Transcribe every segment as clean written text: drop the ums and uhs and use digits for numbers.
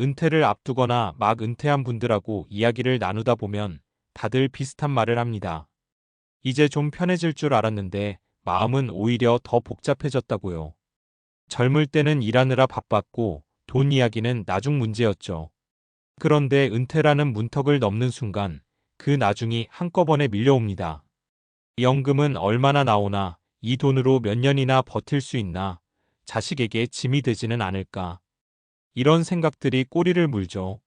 은퇴를 앞두거나 막 은퇴한 분들하고 이야기를 나누다 보면 다들 비슷한 말을 합니다. 이제 좀 편해질 줄 알았는데 마음은 오히려 더 복잡해졌다고요. 젊을 때는 일하느라 바빴고 돈 이야기는 나중 문제였죠. 그런데 은퇴라는 문턱을 넘는 순간 그 나중이 한꺼번에 밀려옵니다. 연금은 얼마나 나오나, 이 돈으로 몇 년이나 버틸 수 있나, 자식에게 짐이 되지는 않을까. 이런 생각들이 꼬리를 물죠.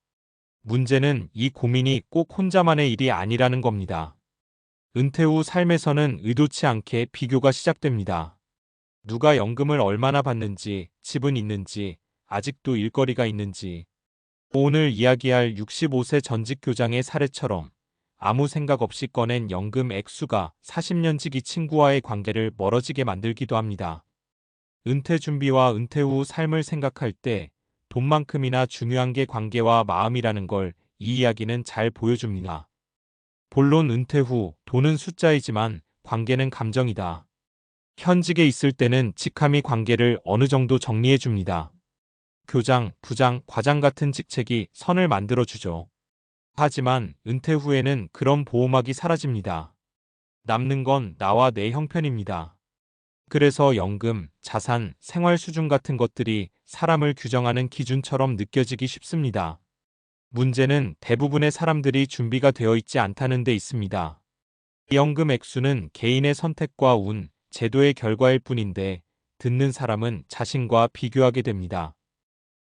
문제는 이 고민이 꼭 혼자만의 일이 아니라는 겁니다. 은퇴 후 삶에서는 의도치 않게 비교가 시작됩니다. 누가 연금을 얼마나 받는지, 집은 있는지, 아직도 일거리가 있는지. 오늘 이야기할 65세 전직 교장의 사례처럼 아무 생각 없이 꺼낸 연금 액수가 40년 지기 친구와의 관계를 멀어지게 만들기도 합니다. 은퇴 준비와 은퇴 후 삶을 생각할 때 돈만큼이나 중요한 게 관계와 마음이라는 걸 이 이야기는 잘 보여줍니다. 본론 은퇴 후 돈은 숫자이지만 관계는 감정이다. 현직에 있을 때는 직함이 관계를 어느 정도 정리해 줍니다. 교장, 부장, 과장 같은 직책이 선을 만들어주죠. 하지만 은퇴 후에는 그런 보호막이 사라집니다. 남는 건 나와 내 형편입니다. 그래서 연금, 자산, 생활 수준 같은 것들이 사람을 규정하는 기준처럼 느껴지기 쉽습니다. 문제는 대부분의 사람들이 준비가 되어 있지 않다는 데 있습니다. 연금 액수는 개인의 선택과 운, 제도의 결과일 뿐인데 듣는 사람은 자신과 비교하게 됩니다.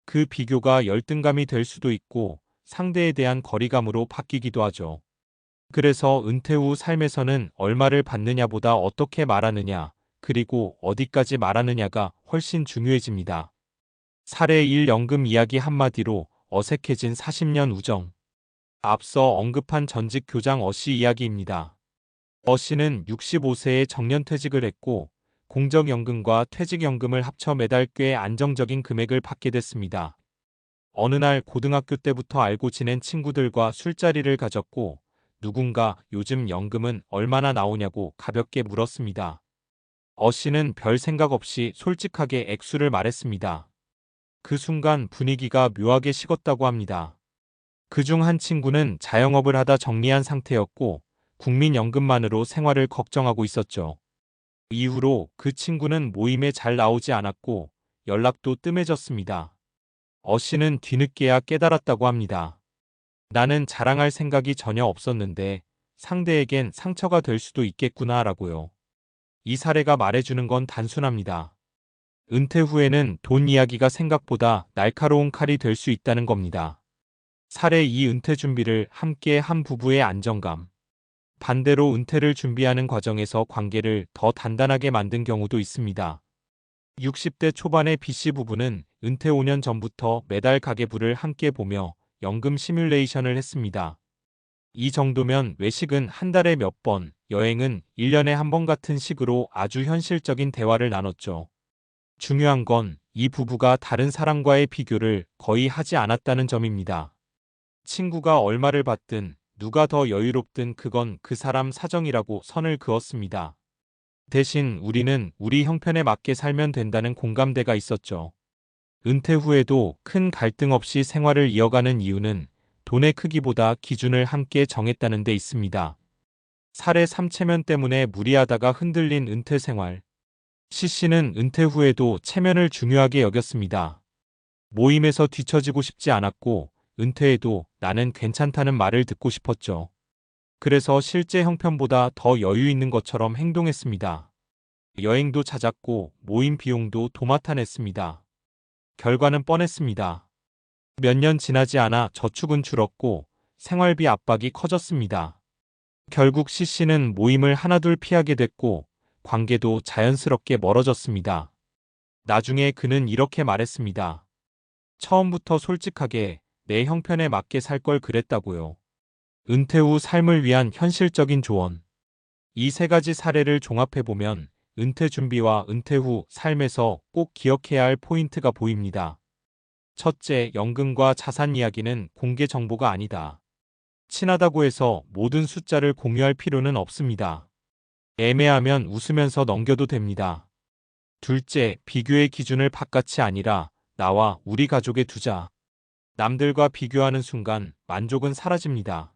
그 비교가 열등감이 될 수도 있고 상대에 대한 거리감으로 바뀌기도 하죠. 그래서 은퇴 후 삶에서는 얼마를 받느냐보다 어떻게 말하느냐, 그리고 어디까지 말하느냐가 훨씬 중요해집니다. 사례 1 연금 이야기 한마디로 어색해진 40년 우정. 앞서 언급한 전직 교장 어씨 이야기입니다. 어씨는 65세에 정년퇴직을 했고 공적연금과 퇴직연금을 합쳐 매달 꽤 안정적인 금액을 받게 됐습니다. 어느 날 고등학교 때부터 알고 지낸 친구들과 술자리를 가졌고 누군가 요즘 연금은 얼마나 나오냐고 가볍게 물었습니다. 어씨는 별 생각 없이 솔직하게 액수를 말했습니다. 그 순간 분위기가 묘하게 식었다고 합니다. 그중 한 친구는 자영업을 하다 정리한 상태였고 국민연금만으로 생활을 걱정하고 있었죠. 이후로 그 친구는 모임에 잘 나오지 않았고 연락도 뜸해졌습니다. 어씨는 뒤늦게야 깨달았다고 합니다. 나는 자랑할 생각이 전혀 없었는데 상대에겐 상처가 될 수도 있겠구나 라고요. 이 사례가 말해주는 건 단순합니다. 은퇴 후에는 돈 이야기가 생각보다 날카로운 칼이 될 수 있다는 겁니다. 사례 2 은퇴 준비를 함께 한 부부의 안정감. 반대로 은퇴를 준비하는 과정에서 관계를 더 단단하게 만든 경우도 있습니다. 60대 초반의 B씨 부부는 은퇴 5년 전부터 매달 가계부를 함께 보며 연금 시뮬레이션을 했습니다. 이 정도면 외식은 한 달에 몇 번, 여행은 1년에 한 번 같은 식으로 아주 현실적인 대화를 나눴죠. 중요한 건 이 부부가 다른 사람과의 비교를 거의 하지 않았다는 점입니다. 친구가 얼마를 받든 누가 더 여유롭든 그건 그 사람 사정이라고 선을 그었습니다. 대신 우리는 우리 형편에 맞게 살면 된다는 공감대가 있었죠. 은퇴 후에도 큰 갈등 없이 생활을 이어가는 이유는 돈의 크기보다 기준을 함께 정했다는 데 있습니다. 사례 3 체면 때문에 무리하다가 흔들린 은퇴 생활. C씨는 은퇴 후에도 체면을 중요하게 여겼습니다. 모임에서 뒤처지고 싶지 않았고 은퇴해도 나는 괜찮다는 말을 듣고 싶었죠. 그래서 실제 형편보다 더 여유 있는 것처럼 행동했습니다. 여행도 찾았고 모임 비용도 도맡아 냈습니다. 결과는 뻔했습니다. 몇 년 지나지 않아 저축은 줄었고 생활비 압박이 커졌습니다. 결국 C씨는 모임을 하나둘 피하게 됐고 관계도 자연스럽게 멀어졌습니다. 나중에 그는 이렇게 말했습니다. 처음부터 솔직하게 내 형편에 맞게 살 걸 그랬다고요. 은퇴 후 삶을 위한 현실적인 조언. 이 세 가지 사례를 종합해보면 은퇴 준비와 은퇴 후 삶에서 꼭 기억해야 할 포인트가 보입니다. 첫째, 연금과 자산 이야기는 공개 정보가 아니다. 친하다고 해서 모든 숫자를 공유할 필요는 없습니다. 애매하면 웃으면서 넘겨도 됩니다. 둘째, 비교의 기준을 바깥이 아니라 나와 우리 가족에 두자. 남들과 비교하는 순간 만족은 사라집니다.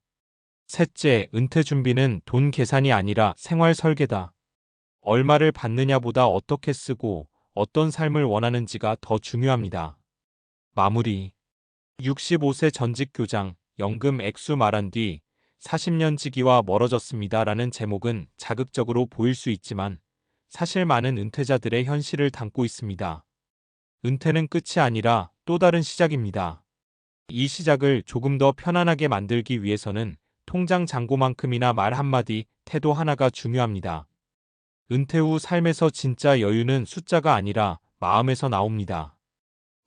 셋째, 은퇴 준비는 돈 계산이 아니라 생활 설계다. 얼마를 받느냐보다 어떻게 쓰고 어떤 삶을 원하는지가 더 중요합니다. 마무리. 65세 전직 교장, 연금 액수 말한 뒤 40년 지기와 멀어졌습니다라는 제목은 자극적으로 보일 수 있지만 사실 많은 은퇴자들의 현실을 담고 있습니다. 은퇴는 끝이 아니라 또 다른 시작입니다. 이 시작을 조금 더 편안하게 만들기 위해서는 통장 잔고만큼이나 말 한마디, 태도 하나가 중요합니다. 은퇴 후 삶에서 진짜 여유는 숫자가 아니라 마음에서 나옵니다.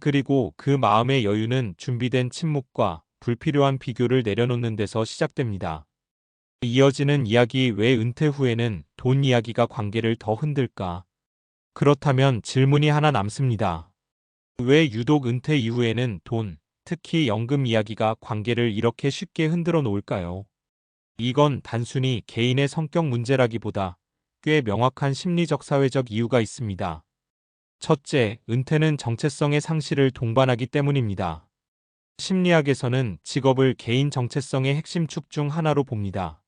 그리고 그 마음의 여유는 준비된 침묵과 불필요한 비교를 내려놓는 데서 시작됩니다. 이어지는 이야기. 왜 은퇴 후에는 돈 이야기가 관계를 더 흔들까? 그렇다면 질문이 하나 남습니다. 왜 유독 은퇴 이후에는 돈, 특히 연금 이야기가 관계를 이렇게 쉽게 흔들어 놓을까요? 이건 단순히 개인의 성격 문제라기보다 꽤 명확한 심리적 사회적 이유가 있습니다. 첫째, 은퇴는 정체성의 상실을 동반하기 때문입니다. 심리학에서는 직업을 개인 정체성의 핵심 축 중 하나로 봅니다.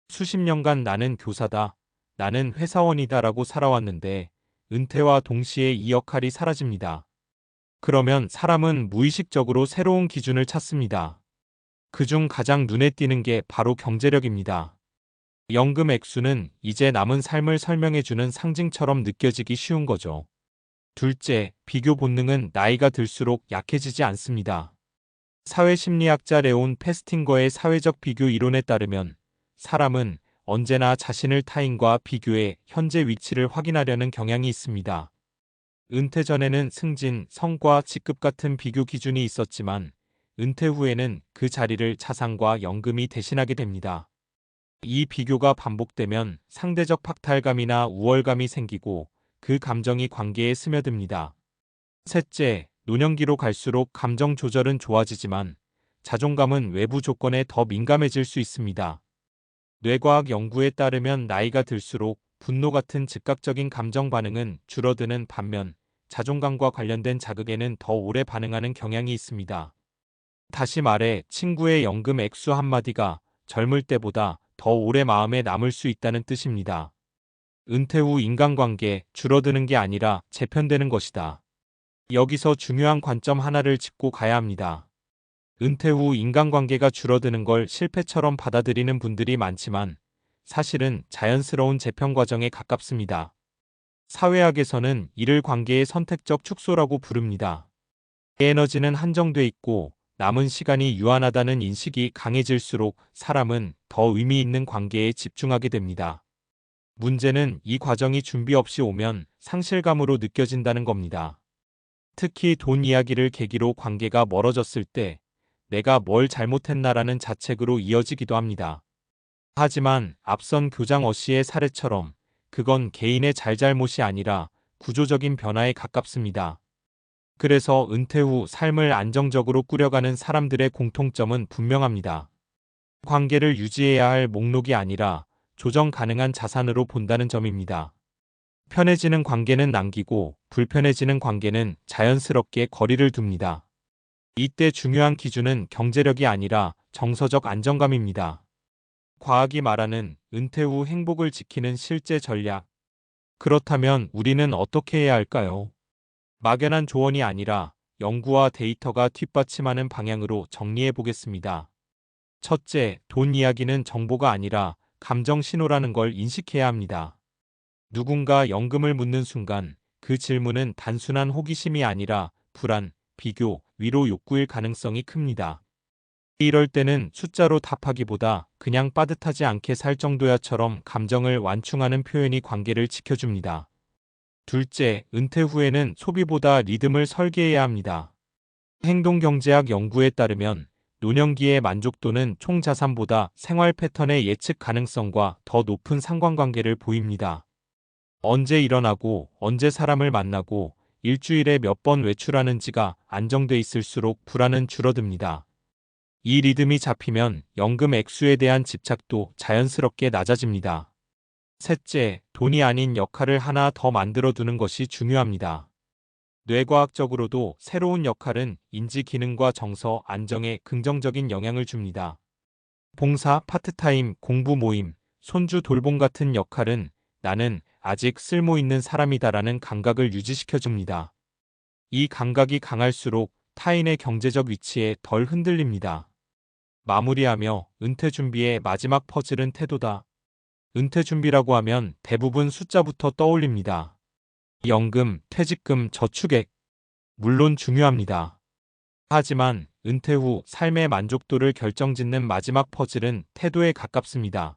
수십 년간 나는 교사다, 나는 회사원이다라고 살아왔는데 은퇴와 동시에 이 역할이 사라집니다. 그러면 사람은 무의식적으로 새로운 기준을 찾습니다. 그중 가장 눈에 띄는 게 바로 경제력입니다. 연금 액수는 이제 남은 삶을 설명해주는 상징처럼 느껴지기 쉬운 거죠. 둘째, 비교 본능은 나이가 들수록 약해지지 않습니다. 사회심리학자 레온 페스팅거의 사회적 비교 이론에 따르면 사람은 언제나 자신을 타인과 비교해 현재 위치를 확인하려는 경향이 있습니다. 은퇴 전에는 승진, 성과, 직급 같은 비교 기준이 있었지만 은퇴 후에는 그 자리를 자산과 연금이 대신하게 됩니다. 이 비교가 반복되면 상대적 박탈감이나 우월감이 생기고 그 감정이 관계에 스며듭니다. 셋째, 노년기로 갈수록 감정 조절은 좋아지지만 자존감은 외부 조건에 더 민감해질 수 있습니다. 뇌과학 연구에 따르면 나이가 들수록 분노 같은 즉각적인 감정 반응은 줄어드는 반면 자존감과 관련된 자극에는 더 오래 반응하는 경향이 있습니다. 다시 말해 친구의 연금 액수 한마디가 젊을 때보다 더 오래 마음에 남을 수 있다는 뜻입니다. 은퇴 후 인간관계 줄어드는 게 아니라 재편되는 것이다. 여기서 중요한 관점 하나를 짚고 가야 합니다. 은퇴 후 인간관계가 줄어드는 걸 실패처럼 받아들이는 분들이 많지만 사실은 자연스러운 재편 과정에 가깝습니다. 사회학에서는 이를 관계의 선택적 축소라고 부릅니다. 에너지는 한정돼 있고 남은 시간이 유한하다는 인식이 강해질수록 사람은 더 의미 있는 관계에 집중하게 됩니다. 문제는 이 과정이 준비 없이 오면 상실감으로 느껴진다는 겁니다. 특히 돈 이야기를 계기로 관계가 멀어졌을 때 내가 뭘 잘못했나라는 자책으로 이어지기도 합니다. 하지만 앞선 교장 어씨의 사례처럼 그건 개인의 잘잘못이 아니라 구조적인 변화에 가깝습니다. 그래서 은퇴 후 삶을 안정적으로 꾸려가는 사람들의 공통점은 분명합니다. 관계를 유지해야 할 목록이 아니라 조정 가능한 자산으로 본다는 점입니다. 편해지는 관계는 남기고 불편해지는 관계는 자연스럽게 거리를 둡니다. 이때 중요한 기준은 경제력이 아니라 정서적 안정감입니다. 과학이 말하는 은퇴 후 행복을 지키는 실제 전략. 그렇다면 우리는 어떻게 해야 할까요? 막연한 조언이 아니라 연구와 데이터가 뒷받침하는 방향으로 정리해 보겠습니다. 첫째, 돈 이야기는 정보가 아니라 감정 신호라는 걸 인식해야 합니다. 누군가 연금을 묻는 순간 그 질문은 단순한 호기심이 아니라 불안, 비교, 위로 욕구일 가능성이 큽니다. 이럴 때는 숫자로 답하기보다 그냥 빠듯하지 않게 살 정도야처럼 감정을 완충하는 표현이 관계를 지켜줍니다. 둘째, 은퇴 후에는 소비보다 리듬을 설계해야 합니다. 행동경제학 연구에 따르면 노년기의 만족도는 총자산보다 생활 패턴의 예측 가능성과 더 높은 상관관계를 보입니다. 언제 일어나고 언제 사람을 만나고 일주일에 몇 번 외출하는지가 안정돼 있을수록 불안은 줄어듭니다. 이 리듬이 잡히면 연금 액수에 대한 집착도 자연스럽게 낮아집니다. 셋째, 돈이 아닌 역할을 하나 더 만들어 두는 것이 중요합니다. 뇌과학적으로도 새로운 역할은 인지 기능과 정서, 안정에 긍정적인 영향을 줍니다. 봉사, 파트타임, 공부 모임, 손주 돌봄 같은 역할은 나는 아직 쓸모 있는 사람이다라는 감각을 유지시켜줍니다. 이 감각이 강할수록 타인의 경제적 위치에 덜 흔들립니다. 마무리하며 은퇴 준비의 마지막 퍼즐은 태도다. 은퇴 준비라고 하면 대부분 숫자부터 떠올립니다. 연금, 퇴직금, 저축액. 물론 중요합니다. 하지만 은퇴 후 삶의 만족도를 결정짓는 마지막 퍼즐은 태도에 가깝습니다.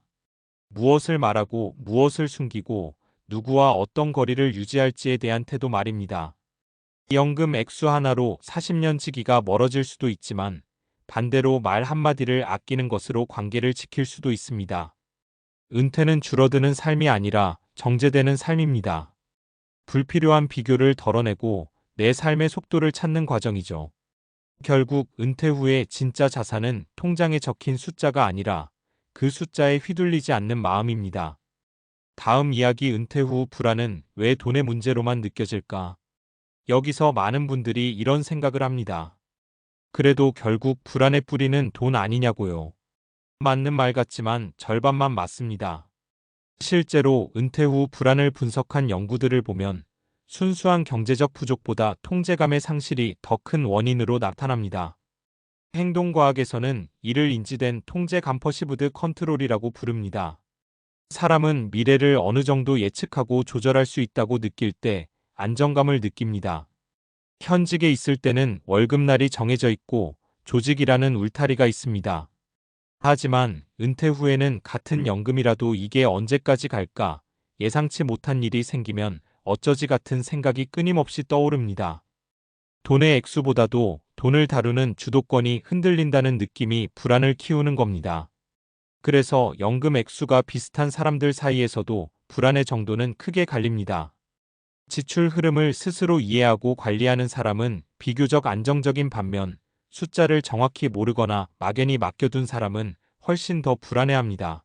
무엇을 말하고 무엇을 숨기고 누구와 어떤 거리를 유지할지에 대한 태도 말입니다. 연금 액수 하나로 40년 지기가 멀어질 수도 있지만 반대로 말 한마디를 아끼는 것으로 관계를 지킬 수도 있습니다. 은퇴는 줄어드는 삶이 아니라 정제되는 삶입니다. 불필요한 비교를 덜어내고 내 삶의 속도를 찾는 과정이죠. 결국 은퇴 후의 진짜 자산은 통장에 적힌 숫자가 아니라 그 숫자에 휘둘리지 않는 마음입니다. 다음 이야기 은퇴 후 불안은 왜 돈의 문제로만 느껴질까? 여기서 많은 분들이 이런 생각을 합니다. 그래도 결국 불안의 뿌리는 돈 아니냐고요. 맞는 말 같지만 절반만 맞습니다. 실제로 은퇴 후 불안을 분석한 연구들을 보면 순수한 경제적 부족보다 통제감의 상실이 더 큰 원인으로 나타납니다. 행동과학에서는 이를 인지된 통제감 퍼시브드 컨트롤이라고 부릅니다. 사람은 미래를 어느 정도 예측하고 조절할 수 있다고 느낄 때 안정감을 느낍니다. 현직에 있을 때는 월급날이 정해져 있고 조직이라는 울타리가 있습니다. 하지만 은퇴 후에는 같은 연금이라도 이게 언제까지 갈까 예상치 못한 일이 생기면 어쩌지 같은 생각이 끊임없이 떠오릅니다. 돈의 액수보다도 돈을 다루는 주도권이 흔들린다는 느낌이 불안을 키우는 겁니다. 그래서 연금 액수가 비슷한 사람들 사이에서도 불안의 정도는 크게 갈립니다. 지출 흐름을 스스로 이해하고 관리하는 사람은 비교적 안정적인 반면 숫자를 정확히 모르거나 막연히 맡겨둔 사람은 훨씬 더 불안해합니다.